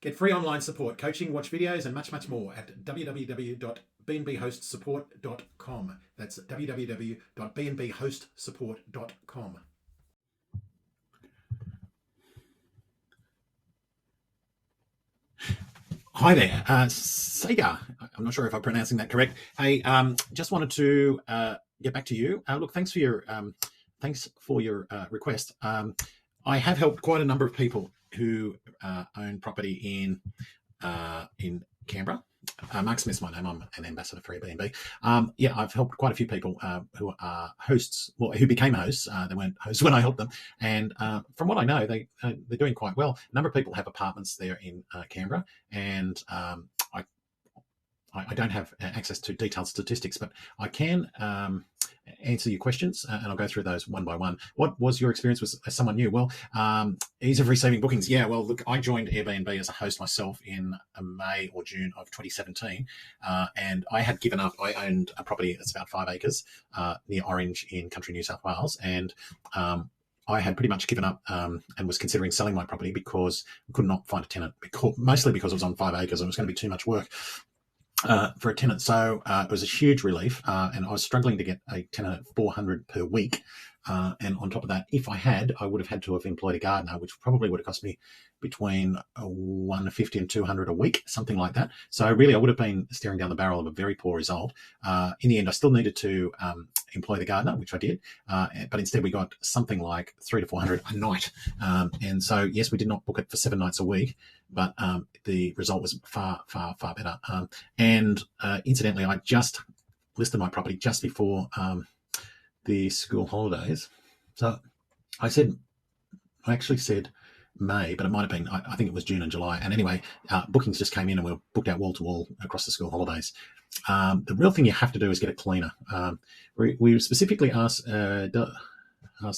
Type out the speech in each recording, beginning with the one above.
Get free online support, coaching, watch videos, and much, much more at www.bnbhostsupport.com. That's www.bnbhostsupport.com. Hi there, Sagar. I'm not sure if I'm pronouncing that correct. Hey, just wanted to get back to you. Look, thanks for your request. I have helped quite a number of people who own property in Canberra. Mark Smith's my name. I'm an ambassador for Airbnb. I've helped quite a few people who are hosts, who became hosts. They weren't hosts when I helped them, and from what I know, they're doing quite well. A number of people have apartments there in Canberra, and I don't have access to detailed statistics, but I can answer your questions, and I'll go through those one by one. What was your experience as someone new? Well, ease of receiving bookings. Yeah, well, look, I joined Airbnb as a host myself in May or June of 2017, and I had given up. I owned a property that's about 5 acres near Orange in country New South Wales, and I had pretty much given up and was considering selling my property because I could not find a tenant, mostly because it was on 5 acres and it was going to be too much work for a tenant. So it was a huge relief, and I was struggling to get a tenant at $400 per week. And on top of that, if I would have had to have employed a gardener, which probably would have cost me between $150 and $200 a week, something like that. So really, I would have been staring down the barrel of a very poor result. In the end, I still needed to employ the gardener, which I did, but instead we got something like $300 to $400 a night. And so, yes, we did not book it for 7 nights a week, but the result was far, far, far better. And incidentally, I just listed my property just before the school holidays. So I actually said May, but it might have been, I think it was June and July. And anyway, bookings just came in and we were booked out wall to wall across the school holidays. The real thing you have to do is get a cleaner. We specifically asked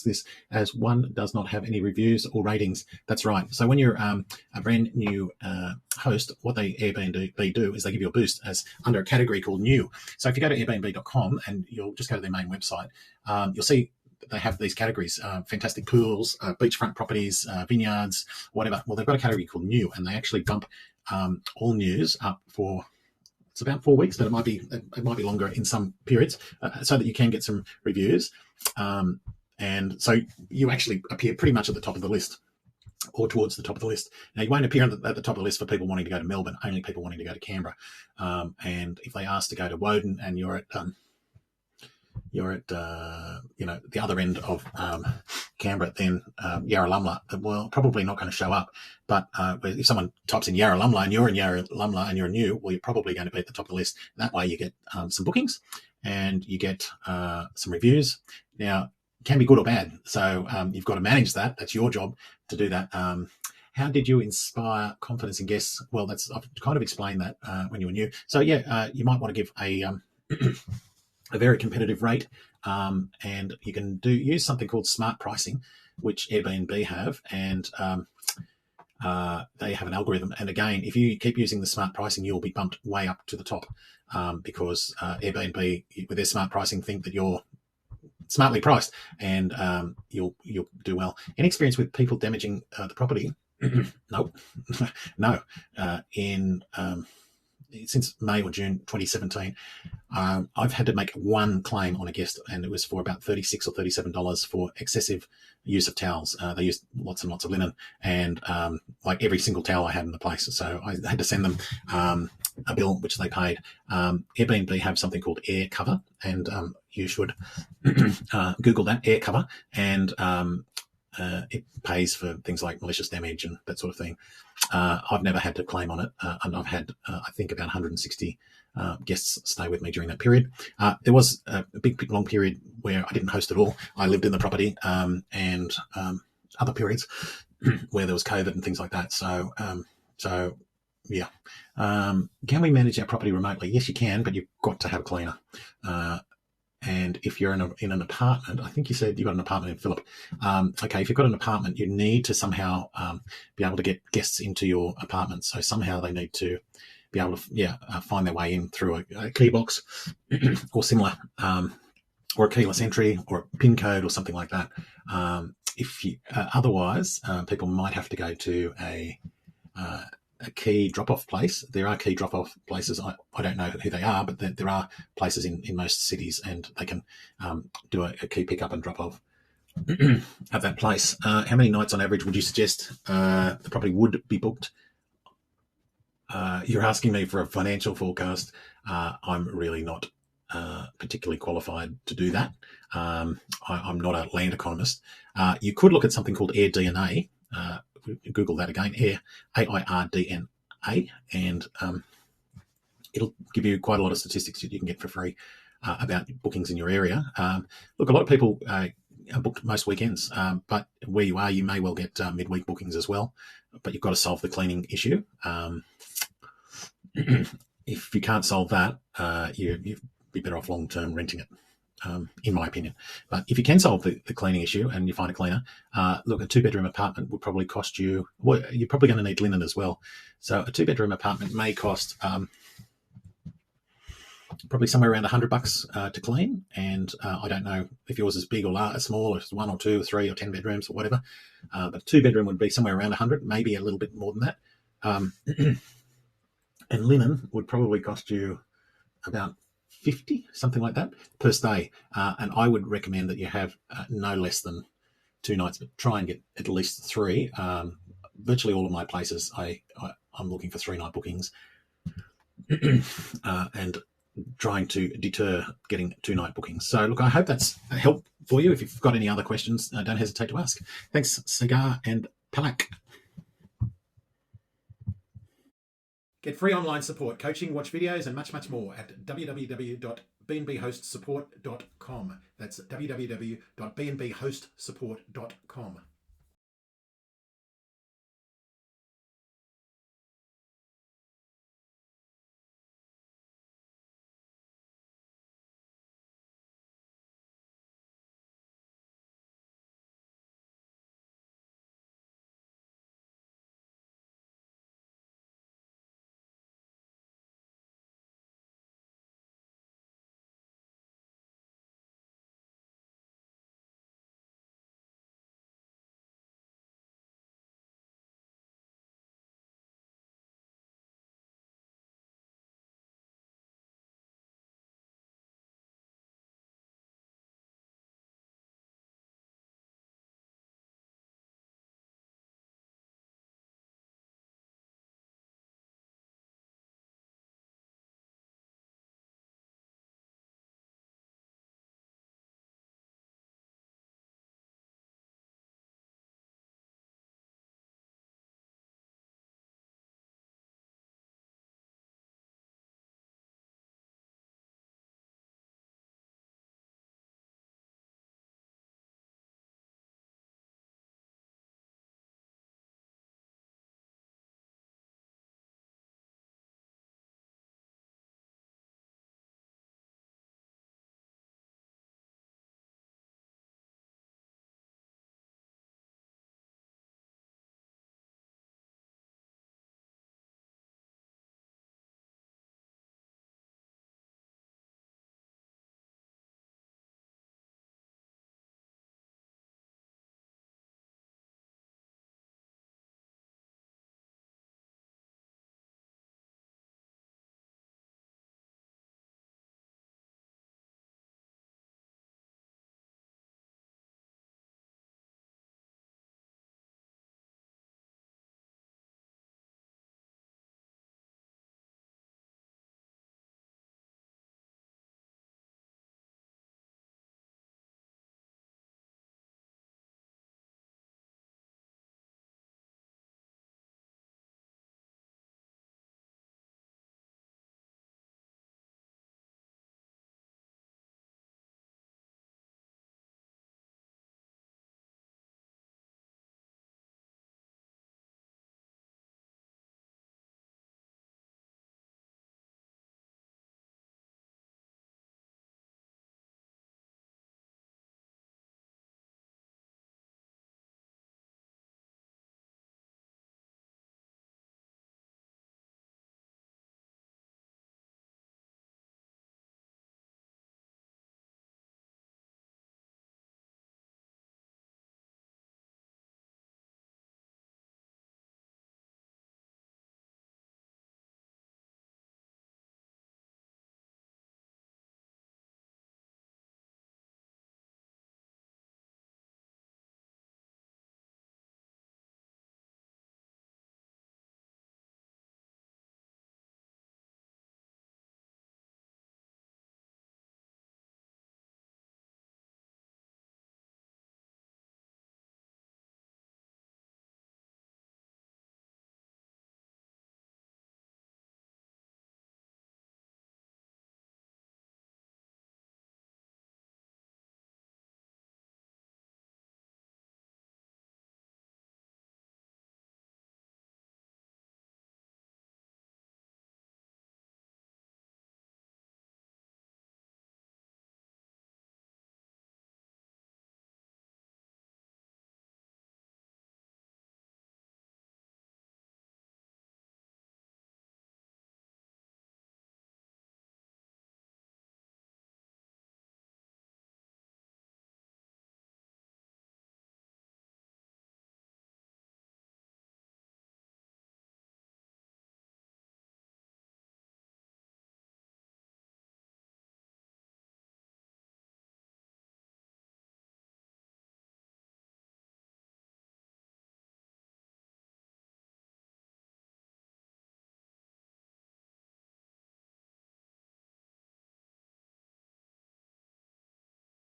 this as one does not have any reviews or ratings. That's right. So when you're a brand new host, what they Airbnb do is they give you a boost as under a category called new. So if you go to airbnb.com and you'll just go to their main website, you'll see they have these categories: fantastic pools, beachfront properties, vineyards, whatever. Well, they've got a category called new, and they actually bump all news up for, it's about 4 weeks, but it might be longer in some periods, so that you can get some reviews. And so you actually appear pretty much at the top of the list, or towards the top of the list. Now, you won't appear at the top of the list for people wanting to go to Melbourne, only people wanting to go to Canberra. And if they ask to go to Woden and you're at the other end of Canberra, then Yarralumla, well, probably not going to show up. But if someone types in Yarralumla and you're in Yarralumla and you're new, well, you're probably going to be at the top of the list. That way you get some bookings and you get some reviews. Now, can be good or bad. So you've got to manage that. That's your job to do that. How did you inspire confidence in guests? Well, I've kind of explained that when you were new. So yeah, you might want to give a very competitive rate, and you can use something called smart pricing, which Airbnb have, and they have an algorithm. And again, if you keep using the smart pricing, you'll be bumped way up to the top, because Airbnb, with their smart pricing, think that you're smartly priced, and you'll do well. Any experience with people damaging the property? No. Since May or June 2017, I've had to make one claim on a guest, and it was for about $36 or $37 for excessive use of towels. They used lots and lots of linen, and like every single towel I had in the place. So I had to send them a bill, which they paid. Airbnb have something called AirCover, and you should Google that, AirCover, and it pays for things like malicious damage and that sort of thing. I've never had to claim on it, and I've had, I think, about 160 guests stay with me during that period. There was a big, long period where I didn't host at all. I lived in the property, and other periods where there was COVID and things like that. So yeah. Can we manage our property remotely? Yes, you can, but you've got to have a cleaner. And if you're in an apartment, I think you said you got an apartment in Phillip. Okay, if you've got an apartment, you need to somehow be able to get guests into your apartment. So somehow they need to be able to find their way in through a key box or similar, or a keyless entry or a PIN code or something like that. If you otherwise, people might have to go to a key drop-off place. There are key drop-off places. I don't know who they are, but there are places in most cities, and they can do a key pick-up and drop-off at that place. How many nights on average would you suggest the property would be booked? You're asking me for a financial forecast. I'm really not particularly qualified to do that. I'm not a land economist. You could look at something called AirDNA. Google that again, AIRDNA, and it'll give you quite a lot of statistics that you can get for free about bookings in your area. Look, a lot of people are booked most weekends, but where you are, you may well get midweek bookings as well, but you've got to solve the cleaning issue. If you can't solve that, you'd be better off long-term renting it, in my opinion. But if you can solve the cleaning issue and you find a cleaner, look, a 2-bedroom apartment would probably cost you, well, you're probably going to need linen as well. So a 2-bedroom apartment may cost probably somewhere around $100 to clean. And I don't know if yours is big or small, or if it's 1 or 2 or 3 or 10 bedrooms or whatever. But a 2-bedroom would be somewhere around 100, maybe a little bit more than that. And linen would probably cost you about 50, something like that, per stay. And I would recommend that you have no less than 2 nights, but try and get at least 3. Virtually all of my places, I'm looking for 3-night bookings and trying to deter getting 2-night bookings. So look, I hope that's a help for you. If you've got any other questions, don't hesitate to ask. Thanks, Sagar and Palak. Get free online support, coaching, watch videos, and much, much more at www.bnbhostsupport.com. That's www.bnbhostsupport.com.